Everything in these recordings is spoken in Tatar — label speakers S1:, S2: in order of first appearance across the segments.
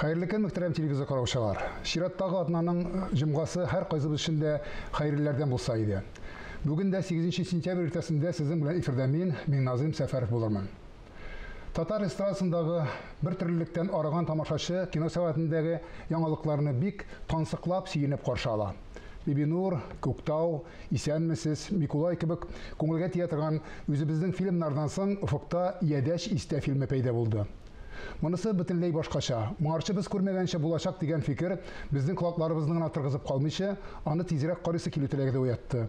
S1: Хәерле көн, мөхтәрәм телевизор караучылар. Чираттагы атнаның җомгасы һәр кайсыбыз өчен дә хәерлеләрдән булса иде. Бүген дә 8 сентябрь иртәсендә сезнең белән эфирдә мин Миңназыйм Сәфәров булырмын. Татар эстрадасындагы бер төрлелектән арыган тамашачы кино сәгатендәге яңалыкларны бик тансыклап, сөенеп каршы ала. Бибинур, Күктау, Исәнмесез, Микулай кебек күңелгә тия торган үзебезнең фильмнардан соң Уфукта Ядәш истә фильмы пәйда булды. Монысы бөтенләй башкача. Моңарчы без күрмәгәнчә булачак дигән фикер безнең колакларыбызны гына торгызып калмыйча, аны тизрәк карыйсы килү теләге дә уятты.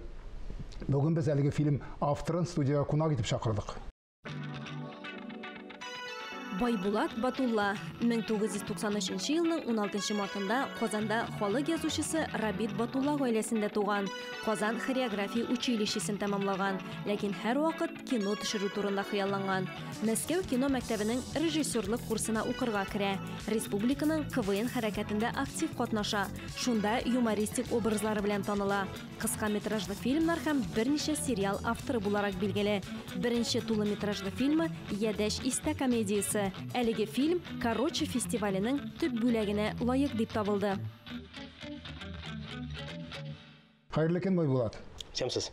S1: Бүген без әлеге фильм авторын студияга кунак итеп чакырдык.
S2: Байбулат Батулла 1993 елның 16 мартында Казанда халык язучысы Рабит Батулла гаиләсендә туган. Казан хореография училищесын тәмамлаган, ләкин һәр вакыт кино төшерү турында хыялланган. Мәскәү кино мәктәбенең режиссерлык курсына укырга керә. Республиканың КВН хәрәкәтендә актив катнаша. Шунда юмористик образлары белән таныла. Кыска метражлы фильмнар һәм берничә сериал авторы буларак билгеле. Беренче тулы метражлы фильмы Ядәш истә комедиясе. Әлеге фильм Короче фестиваленең төп бүләгенә лаек дип табылды.
S1: Хәерле көн, Байбулат.
S3: Сәмсез.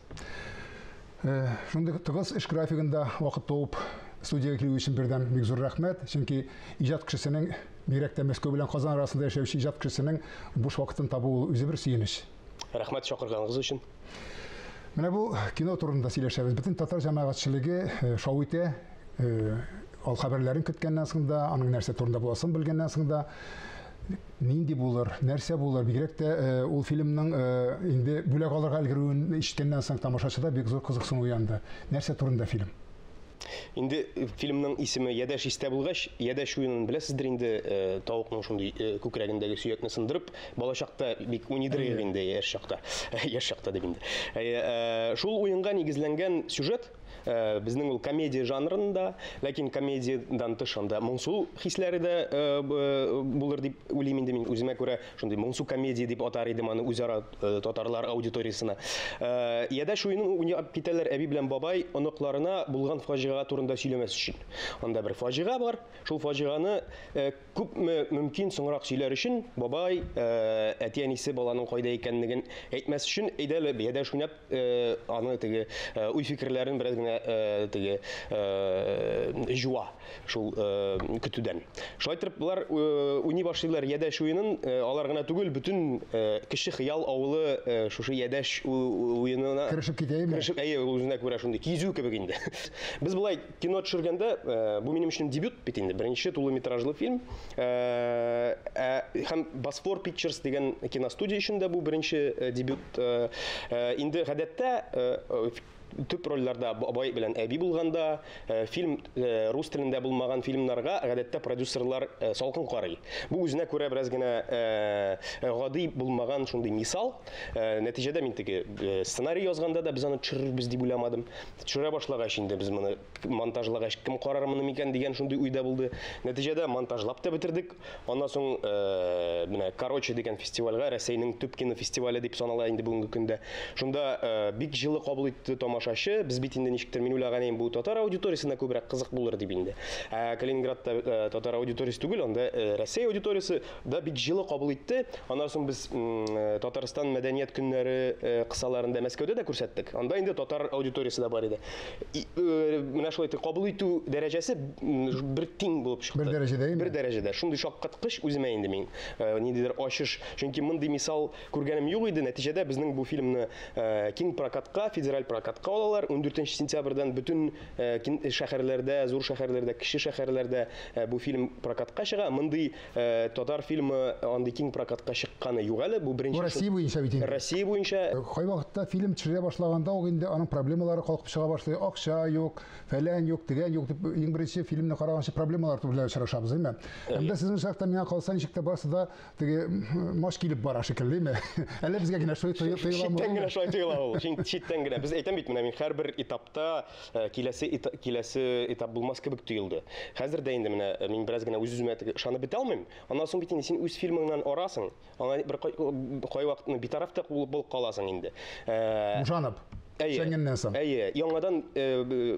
S1: Шундый тыгыз эш графигында вакыт тауып студияга килү өчен бердәм бик зур рәхмәт. Чөнки иҗат кешесенең, бигрәк тә Мәскәү белән Казан арасында яшәүче иҗат кешесенең буш вакытын табуы үзе бер сөенеч.
S3: Рәхмәт чакырганыгыз өчен.
S1: Менә бу кино турында сөйләшәбез. Бөтен татар җәмәгатьчелеге шау итә. Ал хәбәрләрен көткәннән соң да, аның нәрсә турында буласын белгәннән соң да, нинди булыр, нәрсә булыр, бигрәк тә ул фильмның инде бүләк алырга өлгерүен ишеткәннән соң тамашачыда бик зур кызыксыну уянды. Нәрсә турында фильм?
S3: Инде фильмның исеме Ядәш истә булгач, Ядәш уенын беләсездер инде, тавыкның шундый күкрәгендәге сөякне сындырып, балачакта бик уйныйдыр инде яшь чакта дип инде. Шул уенга нигезләнгән сюжет безнең ул комедия жанрында, ләкин комедиядан тыш анда моңсу хисләре дә булыр дип уйлыйм инде мин. Үземә күрә шундый моңсу комедия дип атар идем аны үзара татарлар аудиториясына. Ядәш уенын уйнап китәләр әби белән бабай оныкларына булган фаҗига турында сөйләмәс өчен. Анда бер фаҗига бар. Шул фаҗиганы күпме мөмкин соңрак сөйләр өчен бабай әти-әнисе баланың кайда икәнлеген әйтмәс өчен әйдәле Ядәш уйнап аны теге уй фикерләрен бераз генә теге жуа шул көтүдән. Шулай итеп булар уйный башлыйлар Ядәш уенын, алар гына түгел, бүтән кеше хыял авылы шушы Ядәш уенына
S1: Керешеп китәме?
S3: Керешеп, үзенә күрә шундый кизү кебек инде. Без булай кино төшергәндә, бу минем өчен дебют бит инде. Беренче тулы метражлы фильм. Һәм Bosfor Pictures дигән киностудия өчен дә бу беренче дебют. Инде гадәттә төп рольләрдә бабай белән әби булганда, фильм рус телендә булмаган фильмнарга гадәттә продюсерлар салкын карый. Бу үзенә күрә бераз гына гади булмаган шундый мисал. Нәтиҗәдә мин теге сценарий язганда да без аны төшерербез дип уйламадым. Төшерә башлагач инде без моны монтажлагач кем карармын микән дигән шундый уйда булды. Нәтиҗәдә монтажлап та бетердек. Аннан соң менә Короче дигән фестивальгә, Россиянең төп кино фестивале дип санала инде бүгенге көндә. Шунда бик җылы кабул итте тамашачы. Без бит инде ничектер мин уйлаган идем, бу татар аудиториясына күбрәк кызык булыр дип инде. Калининградта татар аудиториясе түгел, анда Россия аудиториясе да бик җылы кабул итте. Аннан соң без Татарстан мәдәният көннәре кысаларында Мәскәүдә дә күрсәттек. Анда инде татар аудиториясе дә бар иде. Менә шулай итеп кабул итү дәрәҗәсе бер тиң булып чыкты.
S1: Бер дәрәҗәдә.
S3: Бер дәрәҗәдә. Шундый шаккаткыч үземә инде мин. Ниндидер ачыш. Чөнки мондый мисал күргәнем юк иде. Нәтиҗәдә безнең бу фильмны киң прокатка, федераль прокатка алалар. 14 сентябрьдән бүтән шәһәрләрдә, зур шәһәрләрдә, кече шәһәрләрдә бу фильм прокатка чыга. Мондый татар фильмы андый киң прокатка чыкканы юк әле. Бу беренче.
S1: Россия буенча бит инде.
S3: Россия буенча.
S1: Кай вакытта фильм төшерә башлаганда ул инде аның проблемалары калкып чыга башлый. Акча юк, фәлән юк, дигән юк дип иң беренче фильмны караганчы проблемалар белән очрашабыз, әйме? Әмдә сезнең шахта миңа калса ничек тә барсы да теге маш килеп бара шикеллеме? Әле безгә генә шулай тоеламы?
S3: Читтән генә шулай тоела ул. Читтән генә. Без әйтәм бит менә мин һәрбер этапта киләсе этап булмас кебек тоелды. Хәзер дә инде менә мин бераз генә үз-үземә ышанып бетә алмыйм. Аннан соң бит инде син үз фильмыңнан арасың. Аңа бер кай вакытны битараф та булып каласың инде.
S1: Ушанып. Шәңгәннән соң.
S3: Яңадан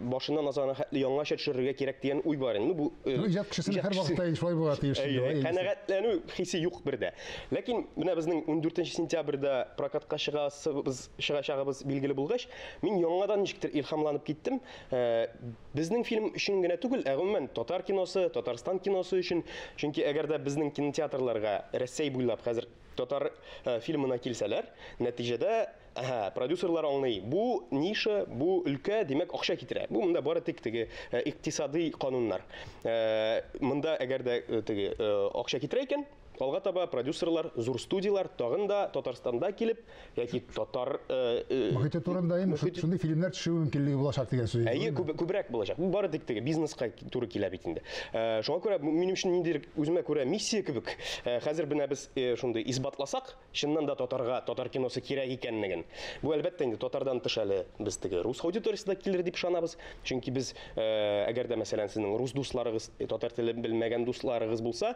S3: башыннан азаны яңаша төшерергә кирәк дигән уй бар инде. Бу
S1: иҗат кешесенең һәр вакытта шулай була тиеш.
S3: Канәгатьләнү хисе юк бердә. Ләкин менә безнең 14 сентябрьдә прокатка чыгачагыбыз билгеле булгач, мин яңадан ничектер илһамланып киттем. Безнең фильм өчен генә түгел, гомумән татар киносы, Татарстан киносы өчен. Чөнки әгәр дә безнең кинотеатрларга Россия буйлап хәзер татар фильмына килсәләр, нәтиҗәдә продюсерлар аңлый. Бу ниша, бу өлкә, димәк, акча китерә. Бу монда бары тик теге икътисади кануннар. Монда әгәр дә теге акча китерә икән, алга таба продюсерлар, зур студиялар тагын да Татарстанда килеп, яки татар
S1: мөхите турында шундый фильмнар төшү мөмкинлеге булачак дигән сүз.
S3: Күбрәк булачак. Бу бары тик теге бизнеска туры килә бит инде. Шуңа күрә минем өчен ниндидер үземә күрә миссия кебек. Хәзер бина без шундый исбатласак, чыннан да татар киносы кирәк икәнлеген. Бу әлбәттә инде татардан тыш әле без теге рус аудиториясында килер дип ышанабыз. Чөнки без әгәр дә мәсәлән сезнең рус дусларыгыз, татар телен белмәгән дусларыгыз булса,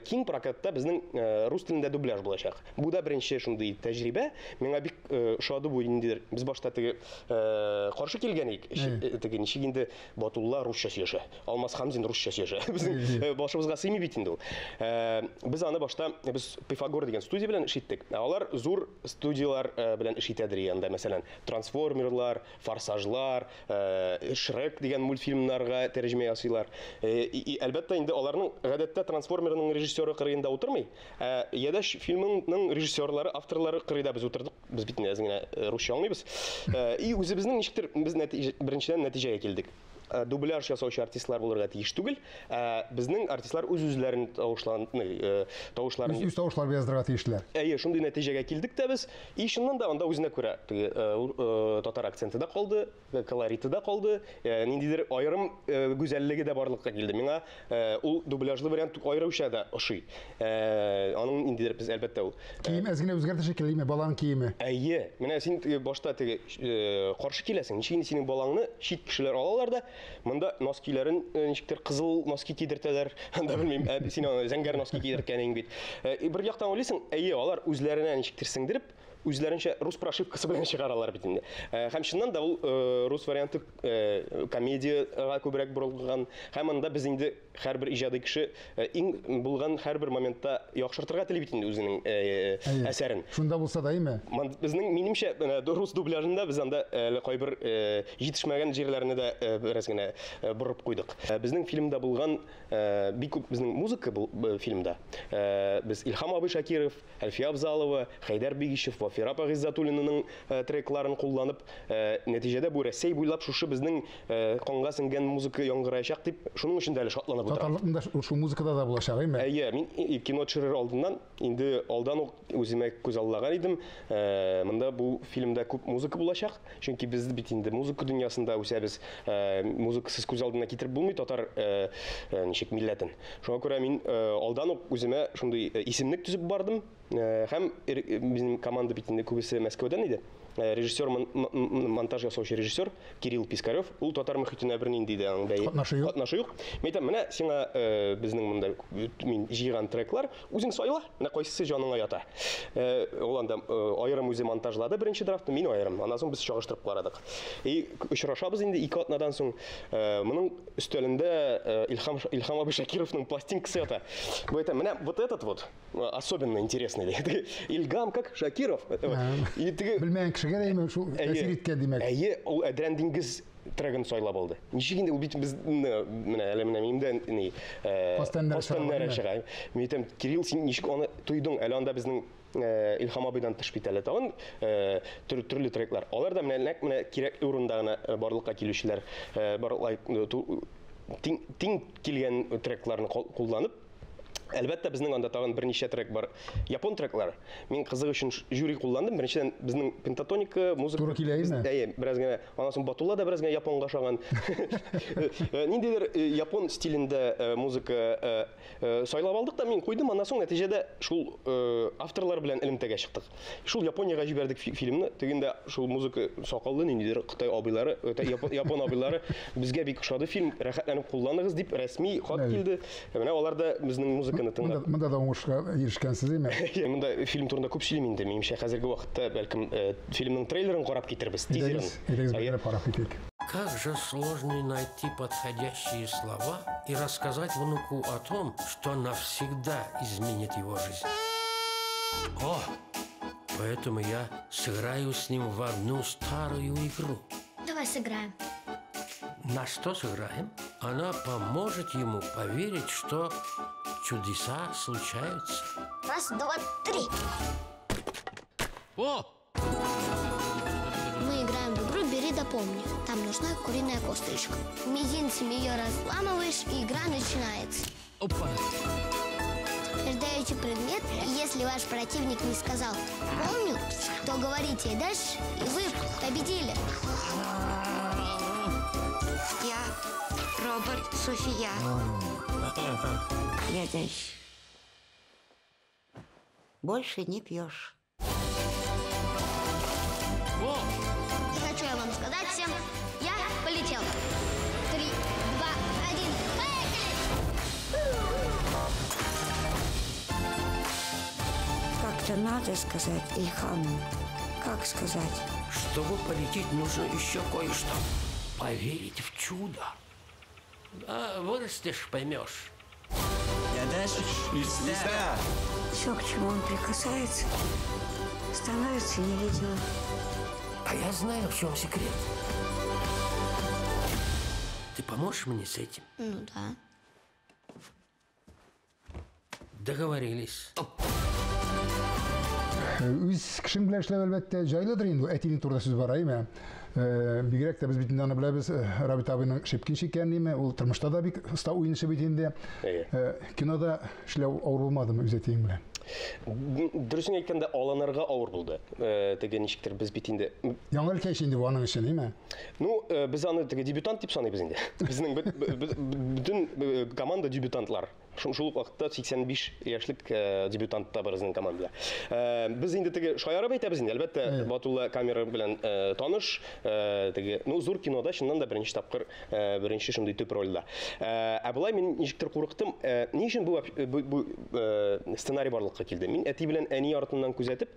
S3: киң прокатта безнең рус телендә дубляж булачак. Бу да беренче шундый тәҗрибә. Миңа бик шады бу инде. Без башта теге каршы килгән идек. Теге ничек инде Батулла русча сөйләшә, Алмаз Хамзин русча сөйләшә. Безнең башыбызга сыймый бит инде ул. Без аны башта без Пифагор дигән студия белән эш иттек. Алар зур студиялар белән эш итәдер янда, мәсәлән, Трансформерлар, Форсажлар, Шрек дигән мультфильмнарга тәрҗемә ясыйлар. Әлбәттә инде аларның гадәттә Трансформерның режиссеры кырыенда утырмый. Ядаш фильмның режиссерлары, авторлары кырыйда без утырдык. Без бит генә русча аңлыйбыз. И үзебезнең ничектер без беренчедән нәтиҗәгә килдек. Дубляж ясаучы артистлар булырга тиеш түгел. Безнең артистлар үз-үзләрен тавышларын
S1: үз тавышларын яздырырга тиешләр.
S3: Шундый нәтиҗәгә килдек дә без. И чыннан да анда үзенә күрә татар акценты да калды, колориты да калды, ниндидер аерым гүзәллеге дә барлыкка килде. Миңа ул дубляжлы вариант аеруча да ошый. Аның ниндидер без әлбәттә ул.
S1: Кием әзгенә үзгәртеше килеме, баланың киеме?
S3: Менә син башта теге каршы киләсең. Ничек синең балаңны чит кешеләр алалар да монда носкиләрен ничектер кызыл носки кидертәләр. Анда белмим, син зәңгәр носки кидерткәнең бит. Бер яктан уйлыйсың, алар үзләренә ничектер сеңдереп, үзләренчә рус прошивкасы белән чыгаралар бит инде. Һәм чыннан да ул рус варианты комедияга күбрәк бурылган. Һәм анда без инде һәрбер иҗади кеше иң булган һәрбер моментта яхшыртырга тели бит инде үзенең әсәрен.
S1: Шунда булса да име?
S3: Безнең минемчә рус дубляжында без анда кайбер җитешмәгән җирләрне дә бераз генә бурып куйдык. Безнең фильмда булган бик күп безнең музыка фильмда. Без Илһам абый Шакиров, Әлфия Абзалова, Хайдар Бигишев, Фирап Гыйззатуллинның трекларын кулланып, нәтиҗәдә бу Россия буйлап шушы безнең канга сеңгән музыка яңгыраячак дип, шуның өчен дә әле шатланып утырам.
S1: Татарлыкта шу музыкада да булачак, име?
S3: Мин кино төшерер алдыннан, инде алдан ук үземә күз аллаган идем. Монда бу фильмда күп музыка булачак, чөнки без бит инде музыка дөньясында үсәбез. Музыкасыз күз алдына китереп булмый татар ничек милләтен. Шуңа күрә мин алдан ук үземә шундый исемлек төзеп бардым. Һәм безнең команда бит инде күбесе Мәскәүдән иде. Режиссер, монтаж ясаучы режиссер Кирилл Пискарев, ул татар мөхитенә бер нинди дә катнашы юк. Мәйтәм, менә сиңа безнең монда мин җыйган треклар, үзең сайла, менә кайсысы җаныңа ята. Ул анда аерым үзе монтажлады беренче драфтны, мин аерым. Аннан соң без чагыштырып карадык. Очрашабыз инде 2 атнадан соң. Моның өстәлендә Илһам абый Шакировның пластинкасы ята. Бу әйтәм, менә вот этот вот особенно интересный. Илгам как Шакиров. И теге
S1: белмәгән кешегә дә име шул тәэсир иткән димәк.
S3: Ул Әдрән диңгез трегын сайлап алды. Ничек инде ул бит без менә әле минемдә ни постаннар чыга. Мин әйтәм, Кирилл, син ничек аны туйдың? Әле анда безнең Илһам абыйдан тыш бит әле тагын төрле треклар. Алар да менә кирәк урында гына барлыкка килүчеләр барлык тиң килгән трекларны кулланып. Әлбәттә безнең анда тагын берничә трек бар. Япон треклары. Мин кызык өчен жюри кулландым. Беренчедән безнең пентатоника музыка.
S1: Туры киләме?
S3: Бераз генә аннан соң Батулла да бераз генә японга шаган. Ниндидер япон стилендә музыка сайлап алдык да мин куйдым. Аннан соң нәтиҗәдә шул авторлар белән элемтәгә чыктык. Шул Япониягә җибәрдек фильмны. Тегендә шул музыка сакаллы ниндидер Кытай абыйлары, Япон абыйлары безгә бик ошады фильм, рәхәтләнеп кулланыгыз дип рәсми хат килде. Менә алар да безнең музыка музыканы тыңлап.
S1: Монда да уңышка ирешкәнсез име?
S3: Монда фильм турында күп сөйлим инде. Минемчә, хәзерге вакытта бәлкем фильмның трейлерын карап китербез, тизерын.
S4: Как же сложно найти подходящие слова и рассказать внуку о том, что навсегда изменит его жизнь. О, поэтому я сыграю с ним в одну старую игру.
S5: Давай сыграем.
S4: На что сыграем? Она поможет ему поверить, что чудеса случаются.
S5: Раз, два, три.
S4: О!
S5: Мы играем в игру «Бери да помни». Там нужна куриная косточка. Мизинцем ее разламываешь, и игра начинается.
S4: Опа!
S5: Ждаете предмет, и если ваш противник не сказал «помню», то говорите дальше, и вы победили.
S6: Я Роберт София. Я дальше. Больше не пьешь.
S5: И хочу я вам сказать всем, я полетел. 3, 2, 1, поехали!
S6: Как-то надо сказать Ильхаму. Как сказать?
S4: Чтобы полететь, нужно еще кое-что. Поверить в чудо. А вырастешь, поймешь.
S6: Все, к чему он прикасается, становится невидимым.
S4: А я знаю, в чем секрет. Ты поможешь мне с этим?
S5: Ну да.
S4: Договорились.
S1: Үз кешең белән эшләп әлбәттә җайлыдыр инде. Әтинең турында сүз бар име. Бигрәк тә без бит аны беләбез, Рабит абыйның Шепкинчик икәнен, ул тормышта да бик оста уенчы бит инде. Кинода эшләү авыр булмадымы үз әтиең белән?
S3: Дөресен әйткәндә, аланырга авыр булды. Теге ничектер без бит инде.
S1: Яңа өлкә инде бу аның өчен, име?
S3: Ну, без аны теге дебютант дип саныйбыз инде. Безнең бөтен команда дебютантлар. Шул вакытта 85 яшьлек дебютант та бар безнең командада. Без инде теге шаярып әйтәбез инде, әлбәттә, Батулла камера белән таныш, теге, ну, зур кинода чыннан да беренче тапкыр беренче шундый төп рольдә. Ә болай мин ничектер курыктым, ни өчен бу сценарий барлыкка килде? Мин әти белән әни артыннан күзәтеп,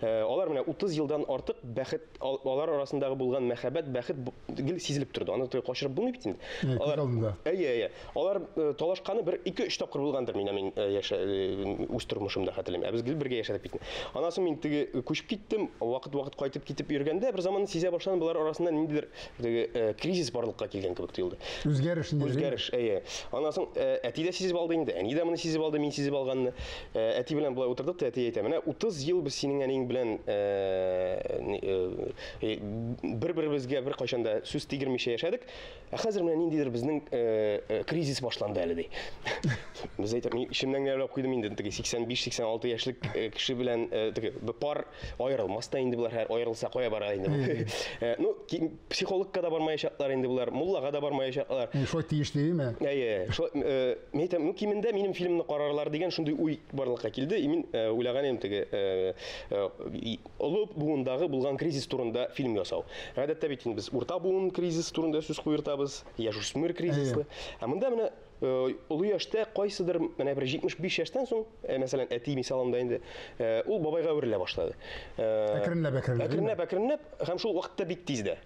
S3: алар менә 30 елдан артык бәхет, алар арасындагы булган мәхәббәт, бәхет гел сизелеп торды. Аны качырып булмый бит инде. Алар талашканы бер 2-3 тапкыр булгандыр мин үз тормышымда хәтерлим. Без гел бергә яшәдек бит. Аннан мин теге күчеп киттем, вакыт кайтып китеп йөргәндә бер заман сизә башладым, булар арасында ниндидер теге кризис барлыкка килгән кебек тоелды.
S1: Үзгәреш инде.
S3: Үзгәреш, Аннан әти дә сизеп алды инде, әни дә моны сизеп алды, мин сизеп алганны. Әти белән булай утырдык та, әти әйтә, менә 30 ел без синең әниң белән бер-беребезгә бер кайчанда сүз тигермичә яшәдек. Хәзер менә ниндидер безнең кризис башланды әле ди. Biz әйтәм, мин ишемнән генә уйлап куйдым инде, теге 85-86 яшьлек кеше белән теге пар аерылмаста инде булар, һәр аерылса кая бара инде. Ну, психологка да бармаячаклар инде булар, муллага да бармаячаклар.
S1: Шулай тиешле име?
S3: Мин әйтәм, ну, кимендә минем фильмны карарлар дигән шундый уй барлыкка килде. Мин уйлаган идем теге олы буындагы булган кризис турында фильм ясау. Гадәттә бит без урта буын кризис турында сүз куертабыз, яшүсмер кризисы. Ә монда менә улы яшьтә кайсыдыр менә бер 75 яшьтән соң, мәсәлән, әти мисалында инде, ул бабайга әверелә башлады. Әкренләп, һәм шул вакытта бик тиз дә.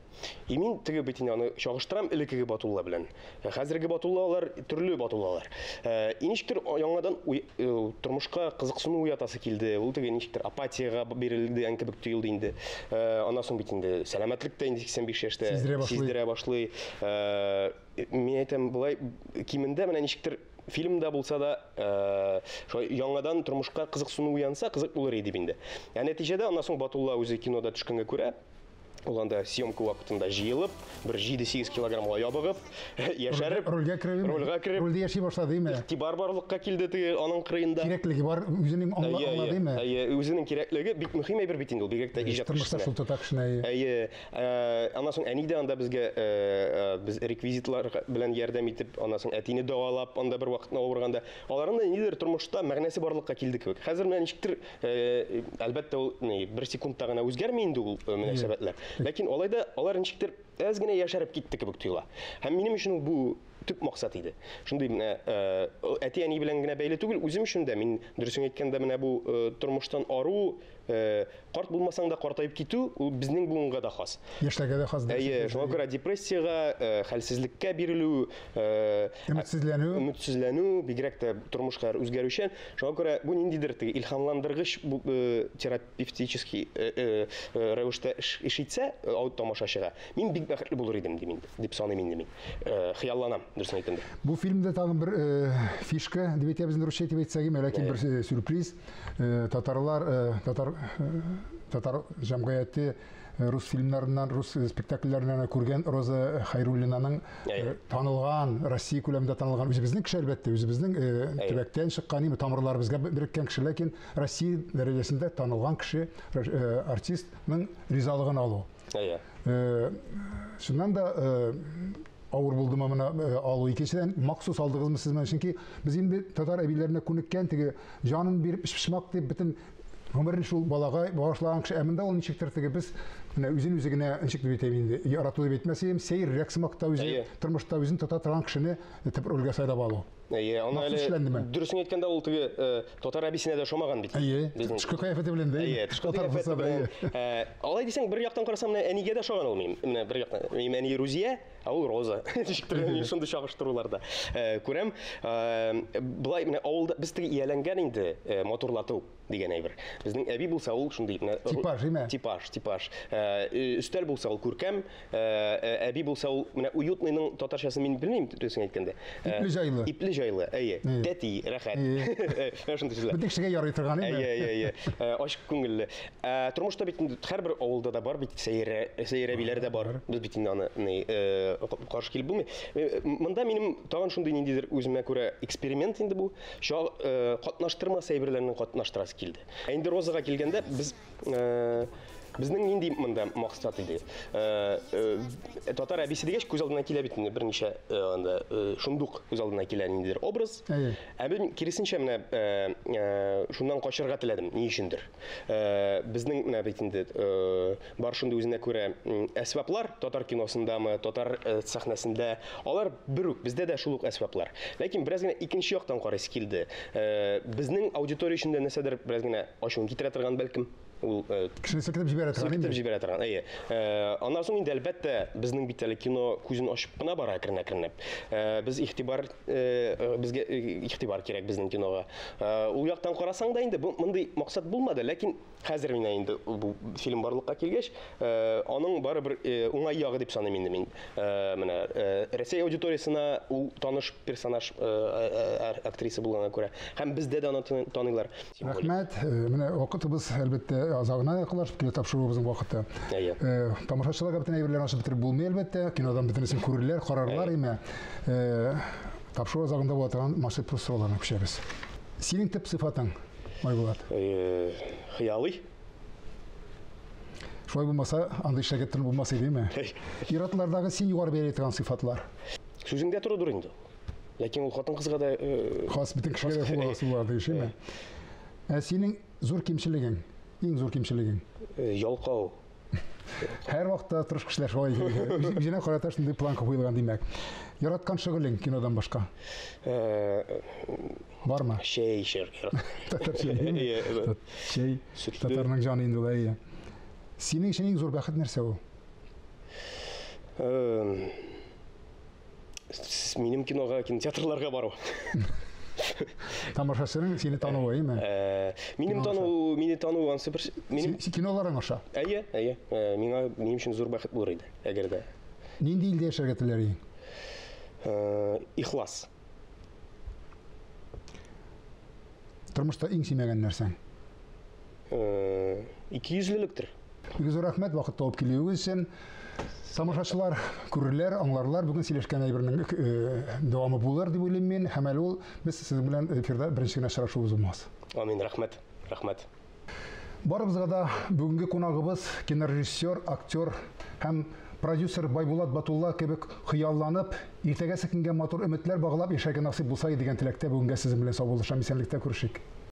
S3: Мин теге бит инде аны чагыштырам элекеге Батулла белән. Хәзерге Батуллалар төрле Батуллалар. Ничектер яңадан тормышка кызыксыну уятасы килде. Ул теге ничектер апатияга бирелде, кебек тоелды инде. Аннан соң бит инде сәламәтлек тә инде 85 яшьтә сиздерә башлый. Мин әйтәм, булай кимендә менә ничектер фильмда булса да, яңадан тормышка кызыксыну уянса, кызык булыр иде инде. Нәтиҗәдә аннан соң Батулла үзе кинода төшкәнгә күрә, ул анда съемка вакытында җыелып, бер 7-8 килограммга ябыгып, яшәреп, рольгә кереп,
S1: рольдә яши башлады име?
S3: Тибар барлыкка килде теге аның кырыенда.
S1: Кирәклеге бар, үзенең аңлады име?
S3: Үзенең кирәклеге бик мөһим әйбер бит инде ул, бигрәк тә иҗат
S1: тормышта шул тота кешене.
S3: Аннан соң әни дә анда безгә без реквизитлар белән ярдәм итеп, аннан соң әтине дәвалап, анда бер вакытны авырганда, аларның да нидер тормышта мәгънәсе барлыкка килде кебек. Хәзер менә ничектер, әлбәттә ул бер секундта гына үзгәрми инде ул мөнәсәбәтләр. Ләкин алайда алар ничектер әз генә яшәреп китте кебек тоела. Һәм минем өчен бу төп максат иде. Шундый менә әти-әни белән генә бәйле түгел, үзем өчен дә мин дөресен әйткәндә менә бу тормыштан ару, карт булмасаң да картайып китү, ул безнең буынга да хас.
S1: Яшьләргә дә хас.
S3: Шуңа күрә депрессиягә, хәлсезлеккә бирелү, өметсезләнү, бигрәк тә тормышка үзгәрүчән. Шуңа күрә бу ниндидер илһамландыргыч терапевтический рәвештә эш итсә, тамашачыга, мин бик бәхетле булыр идем дип саныйм инде мин. Хыялланам, дөресен әйткәндә.
S1: Бу фильмда тагын бер фишка, дип әйтәбез русча дип әйтсәгем, ләкин бер сюрприз. Татар җәмгыяте рус фильмнарыннан, рус спектакльләреннән күргән Роза Хайруллинаның танылган, Россия күләмендә танылган, үзебезнең кеше әлбәттә, үзебезнең төбәктән чыккан, тамырларыбызга биреккән кеше, ләкин Россия дәрәҗәсендә танылган кеше, артистның ризалыгын алу. Шуннан да авыр булдымы менә алу. Икенчедән махсус алдыгызмы сез менә, чөнки без инде татар әбиләренә күнеккән, теге җанын биреп пишмак дип бөтен гомерен шул балага багышлаган кеше, әмендә ул ничектер теге без менә үзен генә ничек дип әйтәм инде, ярату дип әйтмәсәм, сәер рәксмакта үзе тормышта үзен тота торган кешене итеп рольгә сайлап алу.
S3: Аны әле дөресен әйткәндә ул теге татар әбисенә дә шомаган бит.
S1: Тышкы кыяфәте белән дә.
S3: Тышкы кыяфәте белән. Алай дисәң, бер яктан карасам, әнигә дә шоган ул мин. Менә бер яктан мин әни Рузия, а ул Роза. Мин шундый чагыштыруларда күрәм. Булай менә авылда без теге ияләнгән инде моторлату дигән әйбер. Безнең әби булса ул шундый менә типаж. Өстәл булса ул күркәм, әби булса ул менә уютныйның татарчасын мин белмим, дөресен әйткәндә. Ипле җайлы, тәти, рәхәт.
S1: Бөтен кешегә ярый торган иде.
S3: Ачык күңелле. Тормышта бит һәрбер авылда да бар бит, сәйрәбиләр дә бар. Без бит инде аны каршы килеп булмый. Монда минем тагын шундый ниндидер үземә күрә эксперимент инде бу. Катнаштырма сәйберләрне катнаштырасы килде. Инде Розага килгәндә безнең нинди монда максат иде. Татар әбисе дигәч күз алдына килә бит берничә анда шундук күз алдына килә ниндидер образ. Мин киресенчә менә шуннан качырга теләдем, ни өчендер. Безнең менә бит инде бар шундый үзенә күрә әсбаплар татар киносындамы, татар сәхнәсендә, алар бер үк, бездә дә шул ук әсбаплар. Ләкин бераз генә икенче яктан карыйсы килде. Безнең аудитория өчендә нәрсәдер бераз генә ачуын китерә торган бәлкем. Ул
S1: кешене сәкетеп җибәрә торган.
S3: Аннан соң инде әлбәттә безнең бит әле кино күзен ачып кына бара әкрен-әкренләп. Безгә игътибар кирәк безнең кинога. Ул яктан карасаң да инде мондый максат булмады, ләкин хәзер менә инде бу фильм барлыкка килгәч, аның бары бер уңай ягы дип саныйм инде мин. Менә Россия аудиториясына ул таныш персонаж актриса булганга күрә, һәм бездә дә аны таныйлар.
S1: Рәхмәт. Менә вакытыбыз әлбәттә азагына якынлашып килә, тапшыруыбызның вакыты. Тамашачыларга бөтен әйберләрне ачып бетереп булмый әлбәттә. Кинодан бөтенесен күрерләр, карарлар име. Тапшыру азагында була торган машин профессорларына күчәбез. Синең төп сыйфатың, Майбулат?
S3: Хыялый.
S1: Шулай булмаса, андай шәкертләр булмас идеме? Иратлардагы син югары бәяләй торган сыйфатлар.
S3: Сүзеңдә турыдыр инде. Ләкин ул хатын-кызга да
S1: хас бөтен кешеләргә хулагысы була дишеме? Синең зур кимчелегең, иң зур кимчелегең?
S3: Ялкау.
S1: Һәр вакытта тырыш кешеләр шулай үзенә карата шундый планка куелган димәк. Яраткан шөгылең кинодан башка? Бармы?
S3: Шәй.
S1: Татарның җаны инде ул. Синең өчен иң зур бәхет нәрсә ул?
S3: Минем кинога, кинотеатрларга бару.
S1: Тамашачының сине тануы, әйме?
S3: Мине тану ансы бер...
S1: Киноларың аша?
S3: Әйе. Минем өчен зур бәхет булыр иде, әгәр дә.
S1: Нинди илдә яшәргә теләр идең?
S3: Ихлас.
S1: Тормышта иң сөймәгән нәрсәң?
S3: Икейөзлелектер.
S1: Бик зур рәхмәт вакыт табып килүегез өчен. Тамашачылар күрерләр, аңларлар. Бүгін сөйләшкән әйбернең дәвамы булыр дип уйлыйм мин. Һәм әле ул без сезнең белән эфирда беренче генә очрашуыбыз булмас.
S3: Амин, рәхмәт.
S1: Барыбызга да бүгенге кунагыбыз кинорежиссер, актер һәм продюсер Байбулат Батулла кебек хыялланып, иртәгә көнгә матур өметләр баглап яшәргә насыйп булса дигән теләктә бүгенгә сезнең белән саубуллашам, исәнлектә күрешик.